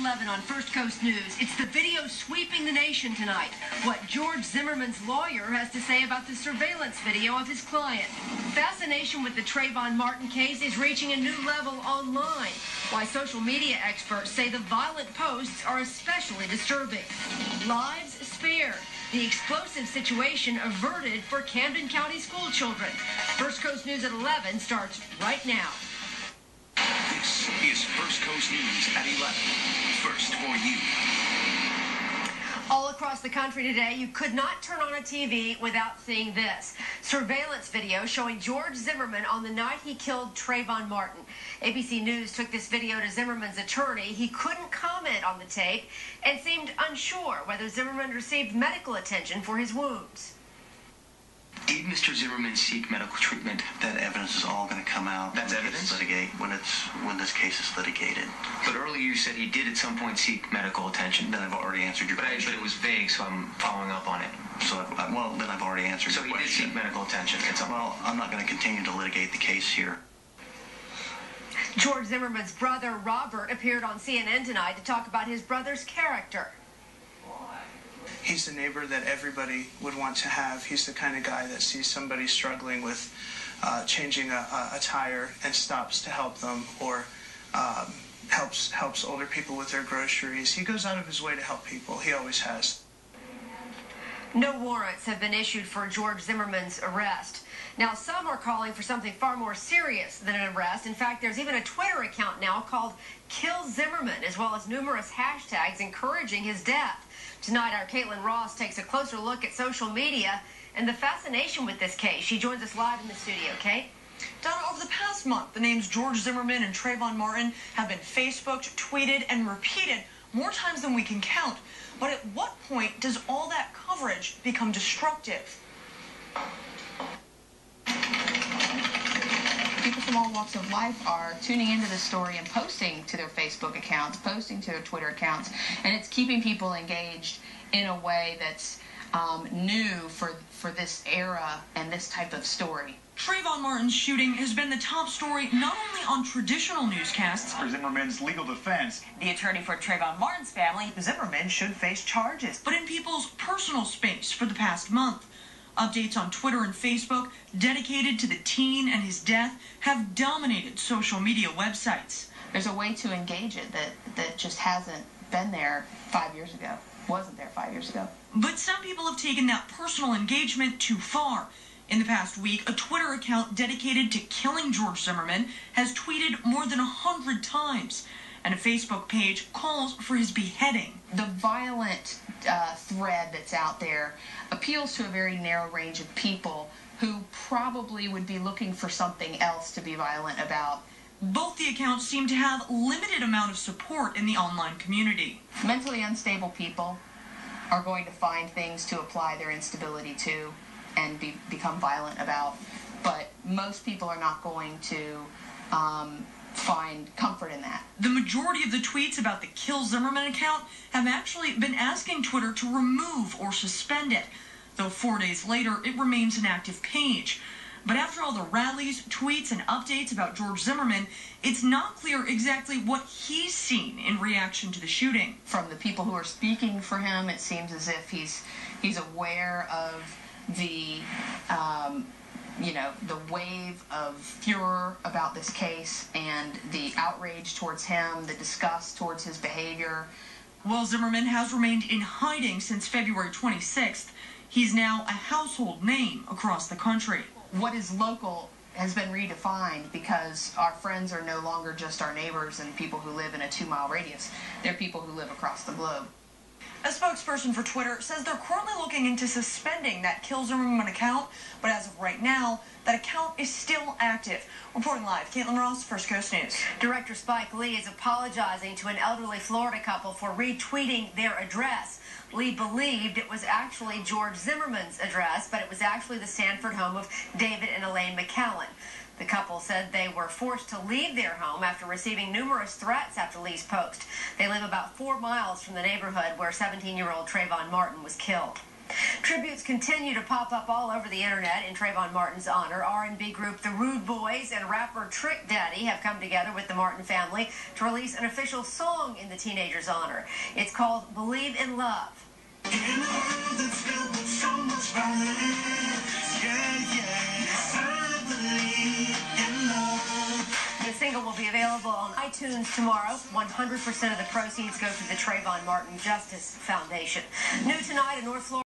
11 on First Coast News. It's the video sweeping the nation tonight. What George Zimmerman's lawyer has to say about the surveillance video of his client. Fascination with the Trayvon Martin case is reaching a new level online. Why social media experts say the violent posts are especially disturbing. Lives spared. The explosive situation averted for Camden County school children. First Coast News at 11 starts right now. This is First Coast News at 11. First for you. All across the country today, you could not turn on a TV without seeing this. Surveillance video showing George Zimmerman on the night he killed Trayvon Martin. ABC News took this video to Zimmerman's attorney. He couldn't comment on the tape and seemed unsure whether Zimmerman received medical attention for his wounds. Did Mr. Zimmerman seek medical treatment? That evidence is all going to come out. That's evidence? When this case is litigated. But earlier you said he did at some point seek medical attention. Then I've already answered your question. But it was vague, so I'm following up on it. So, then I've already answered your question. So he did seek medical attention at some point. Well, I'm not going to continue to litigate the case here. George Zimmerman's brother, Robert, appeared on CNN tonight to talk about his brother's character. He's the neighbor that everybody would want to have. He's the kind of guy that sees somebody struggling with changing a tire and stops to help them, or helps older people with their groceries. He goes out of his way to help people. He always has. No warrants have been issued for George Zimmerman's arrest. Now, some are calling for something far more serious than an arrest. In fact, there's even a Twitter account now called Kill Zimmerman, as well as numerous hashtags encouraging his death. Tonight, our Caitlin Ross takes a closer look at social media and the fascination with this case. She joins us live in the studio. Kate? Donna, over the past month, the names George Zimmerman and Trayvon Martin have been Facebooked, tweeted, and repeated more times than we can count. But at what point does all that coverage become destructive? People from all walks of life are tuning into the story and posting to their Facebook accounts, posting to their Twitter accounts, and it's keeping people engaged in a way that's new for this era and this type of story. Trayvon Martin's shooting has been the top story not only on traditional newscasts. For Zimmerman's legal defense, The attorney for Trayvon Martin's family, Zimmerman, should face charges. But in people's personal space for the past month. Updates on Twitter and Facebook dedicated to the teen and his death have dominated social media websites. There's a way to engage it that just hasn't been there 5 years ago, wasn't there 5 years ago. But some people have taken that personal engagement too far. In the past week, a Twitter account dedicated to killing George Zimmerman has tweeted more than 100 times, and a Facebook page calls for his beheading. The violent thread that's out there appeals to a very narrow range of people who probably would be looking for something else to be violent about. Both the accounts seem to have limited amount of support in the online community. Mentally unstable people are going to find things to apply their instability to and become violent about, but most people are not going to find comfort in that. The majority of the tweets about the Kill Zimmerman account have actually been asking Twitter to remove or suspend it, though 4 days later it remains an active page. But after all the rallies, tweets, and updates about George Zimmerman, it's not clear exactly what he's seen in reaction to the shooting. From the people who are speaking for him, it seems as if he's aware of the the wave of furor about this case and the outrage towards him, the disgust towards his behavior. While Zimmerman has remained in hiding since February 26th, he's now a household name across the country. What is local has been redefined because our friends are no longer just our neighbors and people who live in a 2-mile radius. They're people who live across the globe. A spokesperson for Twitter says they're currently looking into suspending that Kill Zimmerman account, but as of right now, that account is still active. Reporting live, Caitlin Ross, First Coast News. Director Spike Lee is apologizing to an elderly Florida couple for retweeting their address. Lee believed it was actually George Zimmerman's address, but it was actually the Sanford home of David and Elaine McCallan. The couple said they were forced to leave their home after receiving numerous threats after Lee's post. They live about 4 miles from the neighborhood where 17-year-old Trayvon Martin was killed. Tributes continue to pop up all over the internet in Trayvon Martin's honor. R&B group The Rude Boys and rapper Trick Daddy have come together with the Martin family to release an official song in the teenager's honor. It's called Believe in Love. The single will be available on iTunes tomorrow. 100% of the proceeds go to the Trayvon Martin Justice Foundation. New tonight in North Florida.